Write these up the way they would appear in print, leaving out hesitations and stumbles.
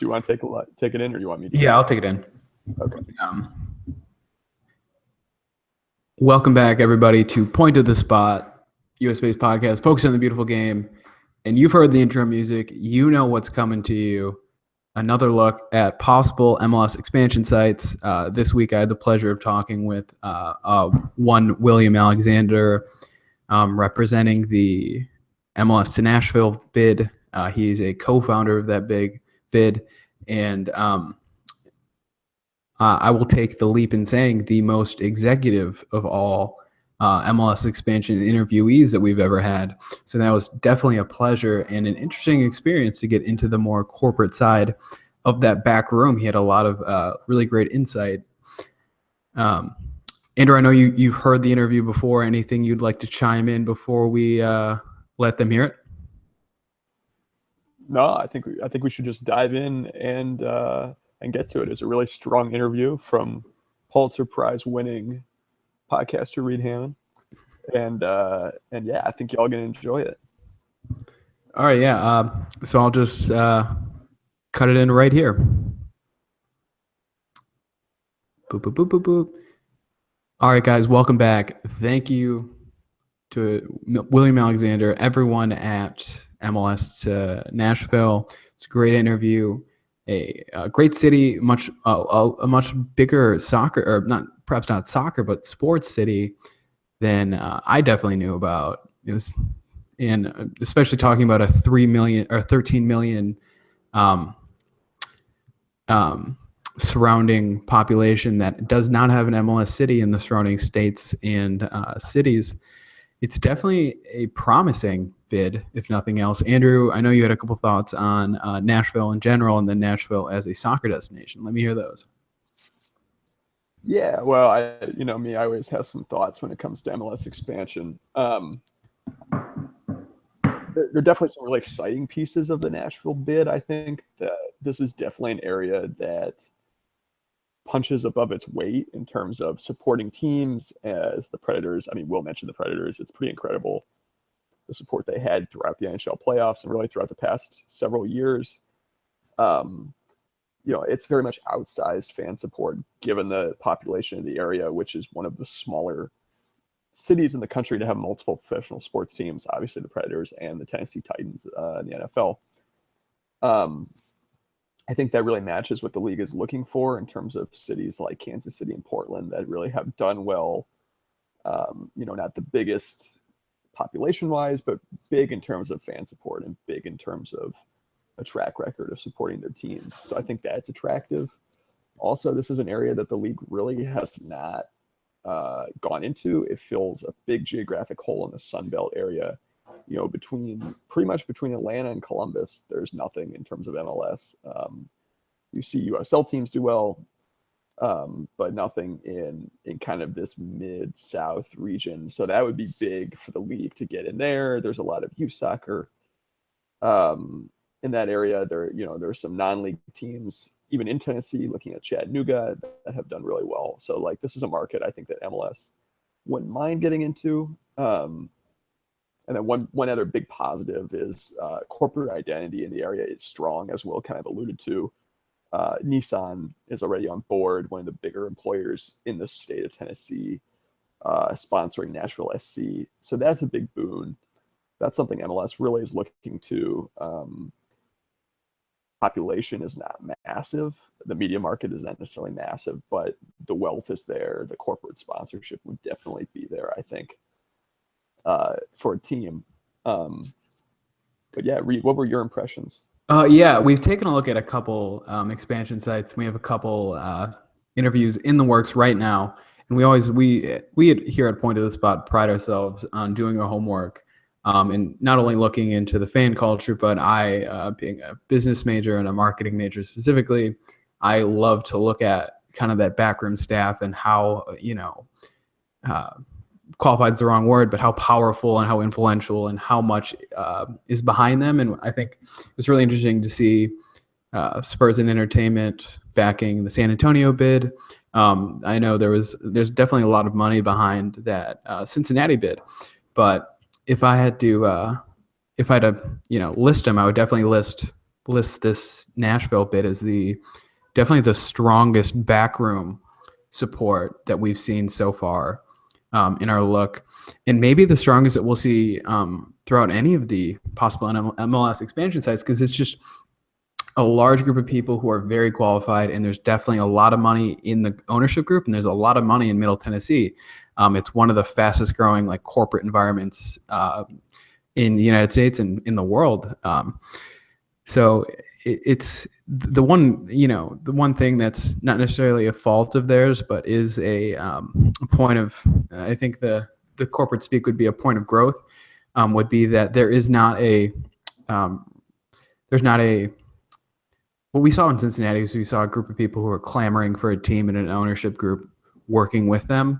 you want to take it in, or you want me to? Yeah, I'll take it in. Okay. Welcome back, everybody, to Point of the Spot, US-based podcast, focused on the beautiful game. And you've heard the intro music. You know what's coming to you. Another look at possible MLS expansion sites. This week, I had the pleasure of talking with one William Alexander, representing the MLS to Nashville bid. He's a co-founder of that big bid, and I will take the leap in saying the most executive of all MLS expansion interviewees that we've ever had. So that was definitely a pleasure and an interesting experience to get into the more corporate side of that back room. He had a lot of really great insight. Andrew, I know you've heard the interview before. Anything you'd like to chime in before we let them hear it? No, I think we should just dive in and get to it. It's a really strong interview from Pulitzer Prize winning podcaster Reed Hammond, and yeah, I think y'all gonna enjoy it. All right, yeah. So I'll just cut it in right here. Boop boop boop boop boop. All right, guys, welcome back. Thank you to William Alexander, everyone at MLS to Nashville. It's a great interview. A great city, a much bigger soccer, or perhaps not soccer, but sports city than I definitely knew about. It was, and especially talking about a 3 million or 13 million surrounding population that does not have an MLS city in the surrounding states and cities. It's definitely a promising bid, if nothing else. Andrew, I know you had a couple thoughts on Nashville in general and then Nashville as a soccer destination. Let me hear those. Yeah, well, I always have some thoughts when it comes to MLS expansion. There are definitely some really exciting pieces of the Nashville bid. I think that this is definitely an area that punches above its weight in terms of supporting teams as the Predators. I mean, Will mentioned the Predators. It's pretty incredible the support they had throughout the NHL playoffs and really throughout the past several years. It's very much outsized fan support given the population of the area, which is one of the smaller cities in the country to have multiple professional sports teams, obviously the Predators and the Tennessee Titans in the NFL. I think that really matches what the league is looking for in terms of cities like Kansas City and Portland that really have done well, not the biggest population-wise, but big in terms of fan support and big in terms of a track record of supporting their teams. So I think that's attractive. Also, this is an area that the league really has not gone into. It fills a big geographic hole in the Sun Belt area. Pretty much between Atlanta and Columbus, there's nothing in terms of MLS. You see USL teams do well, but nothing in kind of this mid-south region. So that would be big for the league to get in there. There's a lot of youth soccer in that area. There's some non-league teams, even in Tennessee, looking at Chattanooga, that have done really well. So this is a market I think that MLS wouldn't mind getting into. And then one other big positive is corporate identity in the area is strong, as Will kind of alluded to. Nissan is already on board, one of the bigger employers in the state of Tennessee, sponsoring Nashville SC. So that's a big boon. That's something MLS really is looking to. Population is not massive. The media market is not necessarily massive, but the wealth is there. The corporate sponsorship would definitely be there, I think, for a team. But yeah, Reed, what were your impressions? Yeah, we've taken a look at a couple expansion sites. We have a couple interviews in the works right now, and we here at Point of the Spot pride ourselves on doing our homework and not only looking into the fan culture, but I, being a business major and a marketing major specifically, I love to look at kind of that backroom staff and how qualified is the wrong word, but how powerful and how influential and how much is behind them. And I think it was really interesting to see Spurs and Entertainment backing the San Antonio bid. I know there's definitely a lot of money behind that Cincinnati bid, but if I had to list them, I would definitely list list this Nashville bid as definitely the strongest backroom support that we've seen so far in our look, and maybe the strongest that we'll see throughout any of the possible MLS expansion sites, because it's just a large group of people who are very qualified, and there's definitely a lot of money in the ownership group, and there's a lot of money in Middle Tennessee. It's one of the fastest growing like corporate environments in the United States and in the world. So it's the one thing that's not necessarily a fault of theirs, but is a point of, I think the corporate speak would be a point of growth, would be that there's not a, what we saw in Cincinnati is we saw a group of people who were clamoring for a team and an ownership group working with them.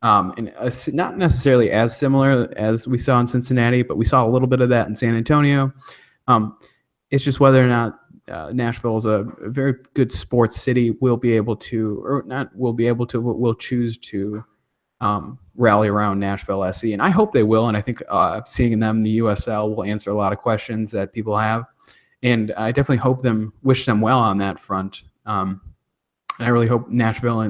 And not necessarily as similar as we saw in Cincinnati, but we saw a little bit of that in San Antonio. It's just whether or not Nashville is a very good sports city will choose to rally around Nashville SC. And I hope they will. And I think seeing them in the USL will answer a lot of questions that people have. And I definitely wish them well on that front. And I really hope Nashville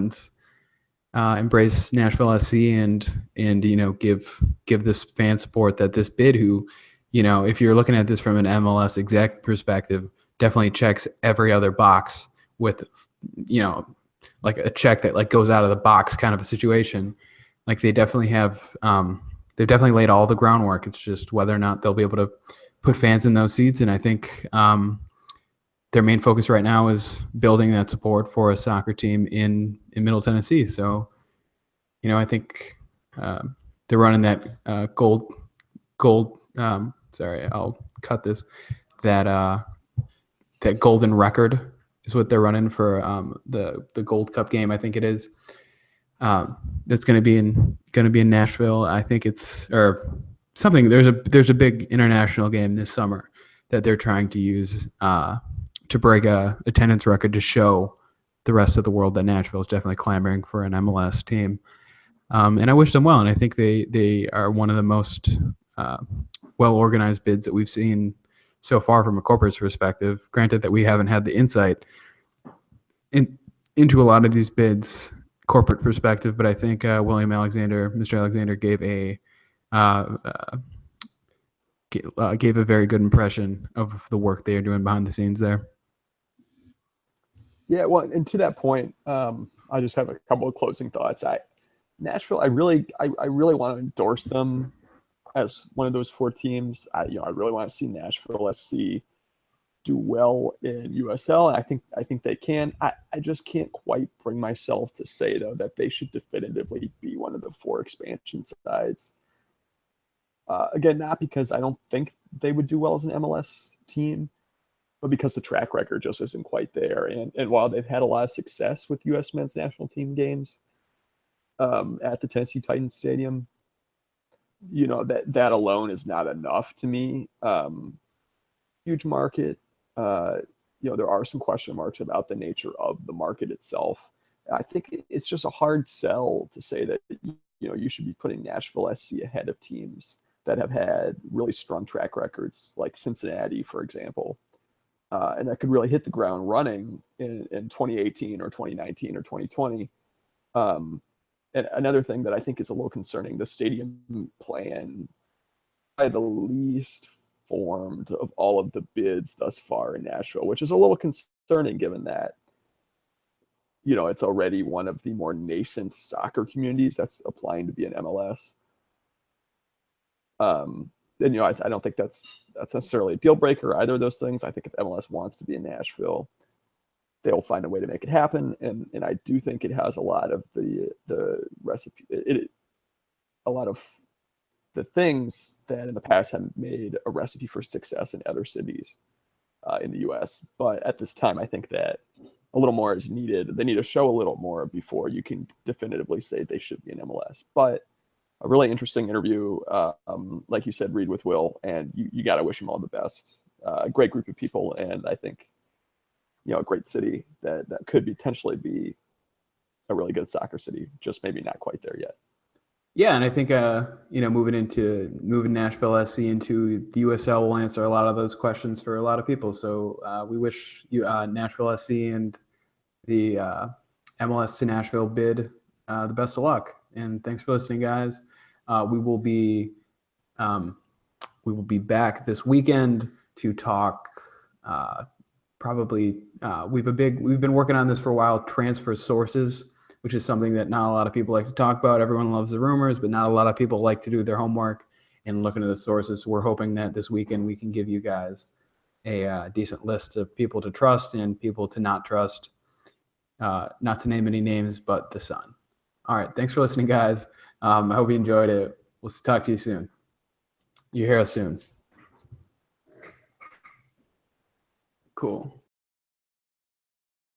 embrace Nashville SC and give this fan support that this bid, who, if you're looking at this from an MLS exec perspective, definitely checks every other box with, like a check that like goes out of the box kind of a situation. Like they definitely have, they've definitely laid all the groundwork. It's just whether or not they'll be able to put fans in those seats. And I think their main focus right now is building that support for a soccer team in Middle Tennessee. So, I think they're running that gold. Sorry, I'll cut this. That golden record is what they're running for the Gold Cup game. I think it is. That's going to be in Nashville. I think it's something. There's a big international game this summer that they're trying to use to break a attendance record to show the rest of the world that Nashville is definitely clamoring for an MLS team. And I wish them well. And I think they are one of the most well-organized bids that we've seen so far from a corporate perspective. Granted that we haven't had the insight into a lot of these bids, corporate perspective, but I think Mr. Alexander gave a very good impression of the work they are doing behind the scenes there. Yeah, well, and to that point, I just have a couple of closing thoughts. Nashville, I really want to endorse them as one of those four teams. I really want to see Nashville SC do well in USL, and I think they can. I just can't quite bring myself to say though that they should definitively be one of the four expansion sides. Again, not because I don't think they would do well as an MLS team, but because the track record just isn't quite there. And while they've had a lot of success with U.S. men's national team games at the Tennessee Titans Stadium, that alone is not enough to me. Huge market. There are some question marks about the nature of the market itself. I think it's just a hard sell to say that you should be putting Nashville SC ahead of teams that have had really strong track records, like Cincinnati, for example, and that could really hit the ground running in 2018 or 2019 or 2020. And another thing that I think is a little concerning, the stadium plan, by the least formed of all of the bids thus far in Nashville, which is a little concerning given that, it's already one of the more nascent soccer communities that's applying to be an MLS. And I don't think that's necessarily a deal breaker, either of those things. I think if MLS wants to be in Nashville, they'll find a way to make it happen. And I do think it has a lot of the recipe, a lot of the things that in the past have made a recipe for success in other cities in the U.S. But at this time, I think that a little more is needed. They need to show a little more before you can definitively say they should be in MLS. But a really interesting interview, like you said, Reed with Will, and you got to wish him all the best. A great group of people, and I think, a great city that could potentially be a really good soccer city, just maybe not quite there yet. Yeah, and I think moving Nashville SC into the USL will answer a lot of those questions for a lot of people. So we wish you Nashville SC and the MLS to Nashville bid the best of luck. And thanks for listening, guys. We will be back this weekend to talk. Probably we've been working on this for a while. Transfer sources, which is something that not a lot of people like to talk about. Everyone loves the rumors, but not a lot of people like to do their homework and look into the sources. So we're hoping that this weekend we can give you guys a decent list of people to trust and people to not trust. Not to name any names, but the Sun. All right. Thanks for listening, guys. I hope you enjoyed it. We'll talk to you soon. You hear us soon. Cool.